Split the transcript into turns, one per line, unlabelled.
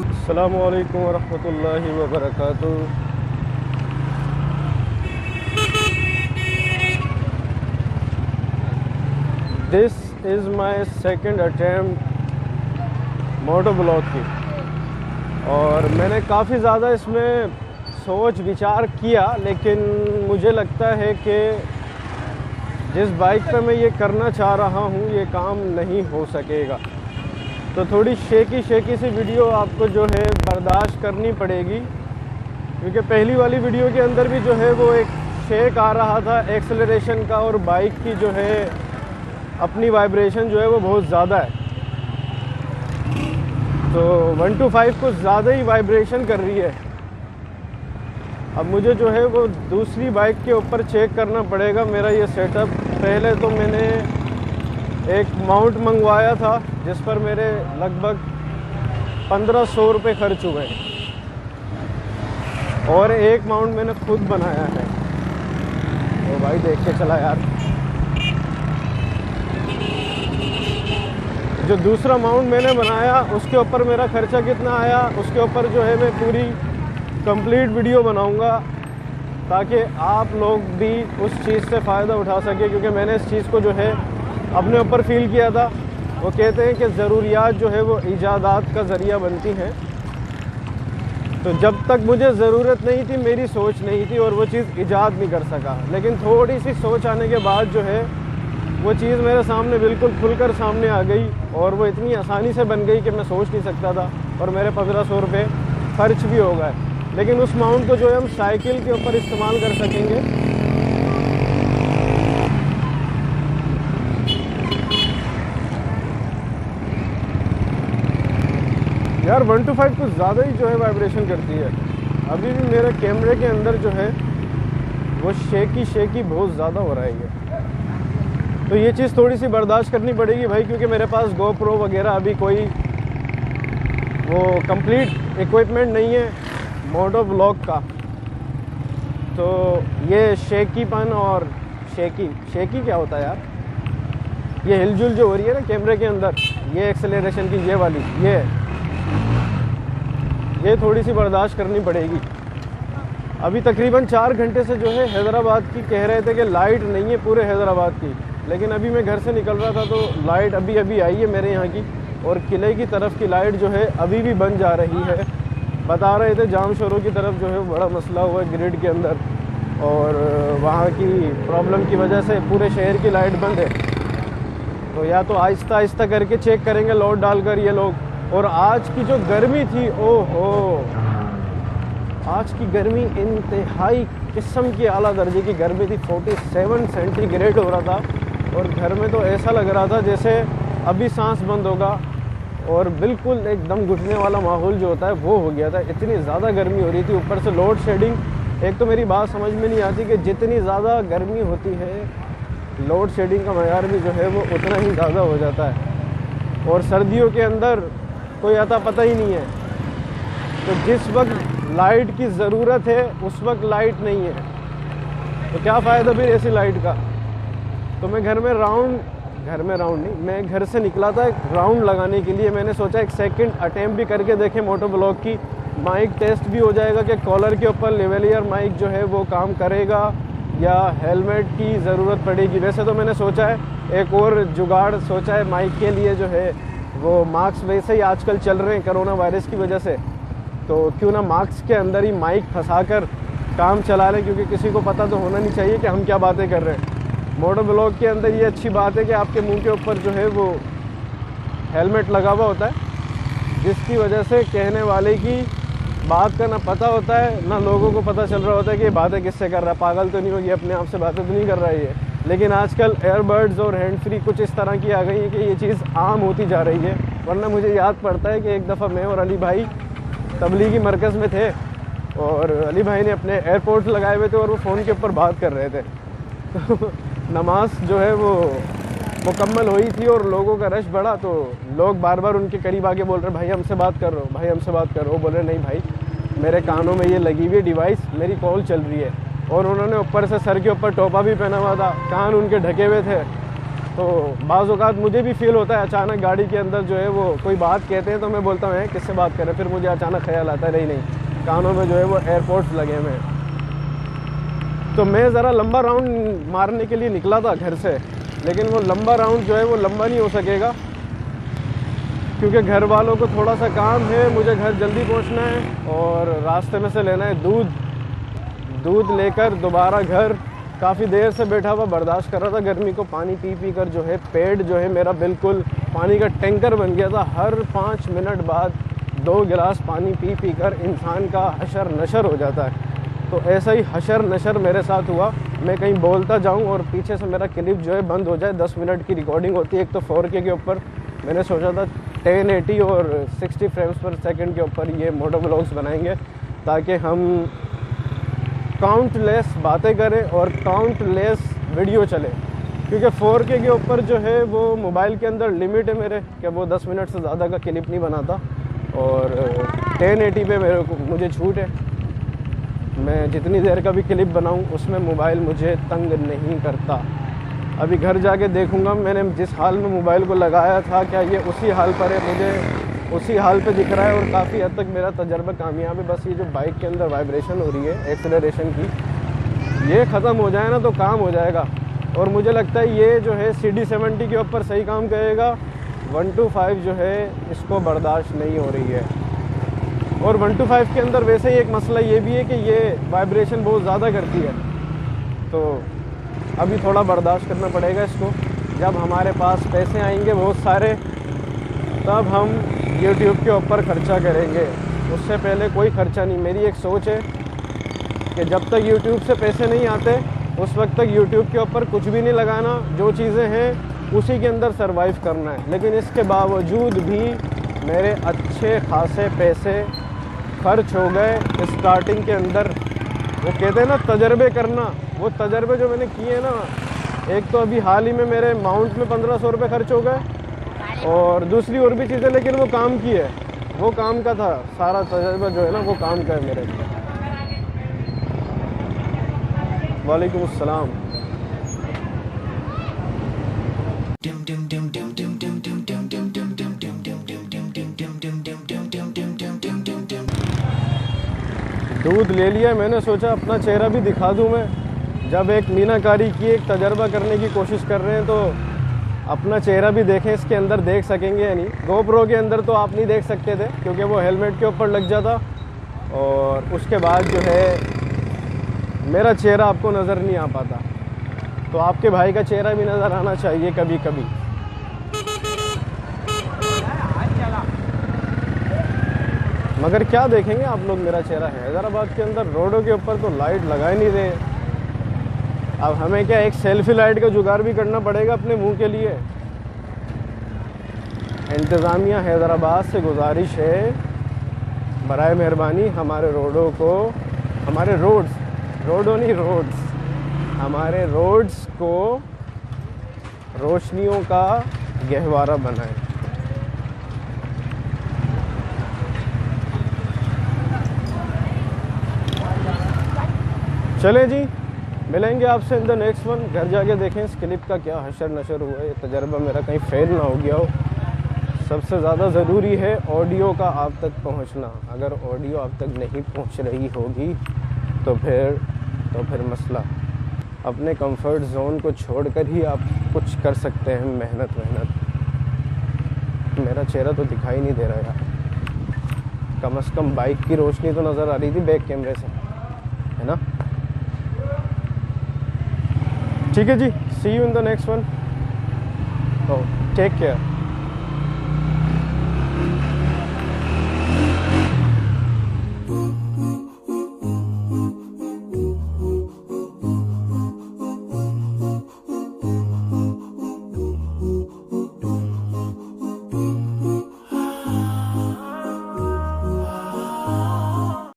अस्सलामु अलैकुम वरहमतुल्लाहि वबरकातुहू। This is my second attempt moto blog की, और मैंने काफ़ी ज़्यादा इसमें सोच विचार किया, लेकिन मुझे लगता है कि जिस बाइक पे मैं ये करना चाह रहा हूँ ये काम नहीं हो सकेगा। तो थोड़ी शेकी सी वीडियो आपको जो है बर्दाश्त करनी पड़ेगी, क्योंकि पहली वाली वीडियो के अंदर भी जो है वो एक शेक आ रहा था एक्सेलरेशन का, और बाइक की जो है अपनी वाइब्रेशन जो है वो बहुत ज़्यादा है। तो 125 को ज़्यादा ही वाइब्रेशन कर रही है। अब मुझे जो है वो दूसरी बाइक के ऊपर चेक करना पड़ेगा मेरा ये सेटअप। पहले तो मैंने एक माउंट मंगवाया था जिस पर मेरे लगभग 1500 रुपये खर्च हुए, और एक माउंट मैंने खुद बनाया है। तो भाई देख के चला यार। जो दूसरा माउंट मैंने बनाया उसके ऊपर मेरा खर्चा कितना आया, उसके ऊपर जो है मैं पूरी कंप्लीट वीडियो बनाऊंगा, ताकि आप लोग भी उस चीज़ से फ़ायदा उठा सके। क्योंकि मैंने इस चीज़ को जो है अपने ऊपर फील किया था। वो कहते हैं कि ज़रूरियात जो है वो ईजादात का ज़रिया बनती हैं। तो जब तक मुझे ज़रूरत नहीं थी, मेरी सोच नहीं थी, और वो चीज़ ईजाद नहीं कर सका, लेकिन थोड़ी सी सोच आने के बाद जो है वो चीज़ मेरे सामने बिल्कुल खुलकर सामने आ गई, और वो इतनी आसानी से बन गई कि मैं सोच नहीं सकता था, और मेरे 1500 रुपये खर्च भी हो गए। लेकिन उस माउंट को जो है हम साइकिल के ऊपर इस्तेमाल कर सकेंगे। यार 125 कुछ ज़्यादा ही जो है वाइब्रेशन करती है। अभी भी मेरे कैमरे के अंदर जो है वो शेकी बहुत ज़्यादा हो रहा है। तो ये चीज़ थोड़ी सी बर्दाश्त करनी पड़ेगी भाई, क्योंकि मेरे पास GoPro वगैरह अभी कोई वो कंप्लीट इक्विपमेंट नहीं है मोटो ब्लॉग का। तो ये शेकीपन और शेकी क्या होता है यार, ये हिलजुल जो हो रही है ना कैमरे के अंदर, ये एक्सेलरेशन की ये वाली, ये थोड़ी सी बर्दाश्त करनी पड़ेगी। अभी तकरीबन 4 घंटे से जो है हैदराबाद की कह रहे थे कि लाइट नहीं है पूरे हैदराबाद की, लेकिन अभी मैं घर से निकल रहा था तो लाइट अभी आई है मेरे यहाँ की, और किले की तरफ की लाइट जो है अभी भी बंद जा रही है। बता रहे थे जाम शोरों की तरफ जो है बड़ा मसला हुआ है ग्रिड के अंदर, और वहाँ की प्रॉब्लम की वजह से पूरे शहर की लाइट बंद है। तो या तो आहिस्ता करके चेक करेंगे लोड डालकर ये लोग। और आज की जो गर्मी थी, ओहो, आज की गर्मी इंतहाई किस्म की आला दर्जे की गर्मी थी। 47 सेंटीग्रेड हो रहा था, और घर में तो ऐसा लग रहा था जैसे अभी सांस बंद होगा, और बिल्कुल एकदम घुटने वाला माहौल जो होता है वो हो गया था। इतनी ज़्यादा गर्मी हो रही थी, ऊपर से लोड शेडिंग। एक तो मेरी बात समझ में नहीं आती कि जितनी ज़्यादा गर्मी होती है लोड शेडिंग का मयार भी जो है वो उतना ही ज़्यादा हो जाता है, और सर्दियों के अंदर कोई आता पता ही नहीं है। तो जिस वक्त लाइट की ज़रूरत है उस वक्त लाइट नहीं है, तो क्या फ़ायदा फिर ऐसी लाइट का। तो मैं घर में राउंड नहीं, मैं घर से निकला था एक राउंड लगाने के लिए। मैंने सोचा एक सेकंड अटेम्प्ट भी करके देखें मोटो ब्लॉग की, माइक टेस्ट भी हो जाएगा कि कॉलर के ऊपर लेवलियर माइक जो है वो काम करेगा या हेलमेट की ज़रूरत पड़ेगी। वैसे तो मैंने सोचा है एक और जुगाड़ सोचा है माइक के लिए, जो है वो मास्क वैसे ही आजकल चल रहे हैं कोरोना वायरस की वजह से, तो क्यों ना मास्क के अंदर ही माइक फंसाकर काम चला लें, क्योंकि किसी को पता तो होना नहीं चाहिए कि हम क्या बातें कर रहे हैं। मोटो ब्लॉग के अंदर ये अच्छी बात है कि आपके मुंह के ऊपर जो है वो हेलमेट लगा हुआ होता है, जिसकी वजह से कहने वाले की बात का ना पता होता है, ना लोगों को पता चल रहा होता है कि ये बातें किससे कर रहा है। पागल तो नहीं होगी, अपने आप से बातें तो नहीं कर रहा है ये। लेकिन आजकल एयरबड्स और हैंड फ्री कुछ इस तरह की आ गई है कि ये चीज़ आम होती जा रही है। वरना मुझे याद पड़ता है कि एक दफ़ा मैं और अली भाई तबलीगी मरकज़ में थे, और अली भाई ने अपने एयरपोर्ट्स लगाए हुए थे और वो फ़ोन के ऊपर बात कर रहे थे। तो नमाज जो है वो मुकम्मल हुई थी और लोगों का रश बढ़ा, तो लोग बार बार उनके करीब आके बोल रहे भाई हमसे बात कर रहे हो, भाई हमसे बात कर रहे हो। बोल रहे नहीं भाई, मेरे कानों में ये लगी हुई है डिवाइस, मेरी कॉल चल रही है। और उन्होंने ऊपर से सर के ऊपर टोपा भी पहना हुआ था, कान उनके ढके हुए थे। तो बाज़ औक़ात मुझे भी फ़ील होता है अचानक गाड़ी के अंदर जो है वो कोई बात कहते हैं तो मैं बोलता हूँ किससे बात करें, फिर मुझे अचानक ख्याल आता है नहीं कानों में जो है वो एयरपोर्ट्स लगे हुए हैं। तो मैं ज़रा लंबा राउंड मारने के लिए निकला था घर से, लेकिन वो लंबा राउंड जो है वो लंबा नहीं हो सकेगा क्योंकि घर वालों को थोड़ा सा काम है, मुझे घर जल्दी पहुंचना है और रास्ते में से लेना है दूध लेकर दोबारा घर। काफ़ी देर से बैठा हुआ बर्दाश्त कर रहा था गर्मी को, पानी पी पी कर जो है पेट जो है मेरा बिल्कुल पानी का टैंकर बन गया था। हर 5 मिनट बाद 2 गिलास पानी पी पी कर इंसान का हशर नशर हो जाता है। तो ऐसा ही हशर नशर मेरे साथ हुआ। मैं कहीं बोलता जाऊं और पीछे से मेरा क्लिप जो है बंद हो जाए। 10 मिनट की रिकॉर्डिंग होती है, एक तो 4K के ऊपर, मैंने सोचा था 1080 और 60 फ्रेम्स पर सेकंड के ऊपर ये मोटो व्लॉग्स बनाएंगे ताकि हम काउंटलेस बातें करें और काउंटलेस वीडियो चले, क्योंकि 4K के ऊपर जो है वो मोबाइल के अंदर लिमिट है मेरे कि वो 10 मिनट से ज़्यादा का क्लिप नहीं बनाता और 1080 पे मुझे छूट है। मैं जितनी देर का भी क्लिप बनाऊं उसमें मोबाइल मुझे तंग नहीं करता। अभी घर जाके देखूंगा मैंने जिस हाल में मोबाइल को लगाया था क्या ये उसी हाल पर है, मुझे उसी हाल पे दिख रहा है और काफ़ी हद तक मेरा तजर्बा कामयाब है। बस ये जो बाइक के अंदर वाइब्रेशन हो रही है एक्सेलरेशन की, ये ख़त्म हो जाए ना तो काम हो जाएगा। और मुझे लगता है ये जो है CD70 के ऊपर सही काम करेगा। 125 जो है इसको बर्दाश्त नहीं हो रही है। और 125 के अंदर वैसे ही एक मसला ये भी है कि ये वाइब्रेशन बहुत ज़्यादा करती है, तो अभी थोड़ा बर्दाश्त करना पड़ेगा इसको। जब हमारे पास पैसे आएंगे बहुत सारे तब हम YouTube के ऊपर ख़र्चा करेंगे, उससे पहले कोई ख़र्चा नहीं। मेरी एक सोच है कि जब तक YouTube से पैसे नहीं आते उस वक्त तक YouTube के ऊपर कुछ भी नहीं लगाना, जो चीज़ें हैं उसी के अंदर सरवाइव करना है। लेकिन इसके बावजूद भी मेरे अच्छे खासे पैसे खर्च हो गए स्टार्टिंग के अंदर। वो कहते हैं ना तजर्बे करना, वो तजर्बे जो मैंने किए ना, एक तो अभी हाल ही में मेरे माउंट में 1500 रुपये खर्च हो गए और दूसरी और भी चीज़ें, लेकिन वो काम की है, वो काम का था। सारा तजर्बा जो है ना वो काम का है मेरे। वालेकुम अस्सलाम। दूध ले लिया, मैंने सोचा अपना चेहरा भी दिखा दूं मैं। जब एक मीनाकारी की एक तजर्बा करने की कोशिश कर रहे हैं तो अपना चेहरा भी देखें, इसके अंदर देख सकेंगे या नहीं। GoPro के अंदर तो आप नहीं देख सकते थे क्योंकि वो हेलमेट के ऊपर लग जाता, और उसके बाद जो है मेरा चेहरा आपको नज़र नहीं आ पाता। तो आपके भाई का चेहरा भी नज़र आना चाहिए कभी कभी। मगर क्या देखेंगे आप लोग मेरा चेहरा। हैदराबाद के अंदर रोडों के ऊपर तो लाइट लगा ही नहीं रहे। अब हमें क्या एक सेल्फी लाइट का जुगाड़ भी करना पड़ेगा अपने मुंह के लिए। इंतज़ामिया हैदराबाद से गुजारिश है, बराए मेहरबानी हमारे रोडों को, हमारे रोड्स हमारे रोड्स को रोशनियों का गहवारा बनाएं। चले जी, मिलेंगे आपसे इन द नेक्स्ट वन। घर जाके देखें इस क्लिप का क्या हशर नशर हुआ है, ये तजर्बा मेरा कहीं फेल ना हो गया हो। सबसे ज़्यादा ज़रूरी है ऑडियो का आप तक पहुंचना। अगर ऑडियो आप तक नहीं पहुंच रही होगी तो फिर मसला। अपने कंफर्ट जोन को छोड़कर ही आप कुछ कर सकते हैं। मेहनत मेरा चेहरा तो दिखाई नहीं दे रहा यार। कम से कम बाइक की रोशनी तो नज़र आ रही थी बैक कैमरे से, है ना। ठीक है जी, see you in the next one. Take care.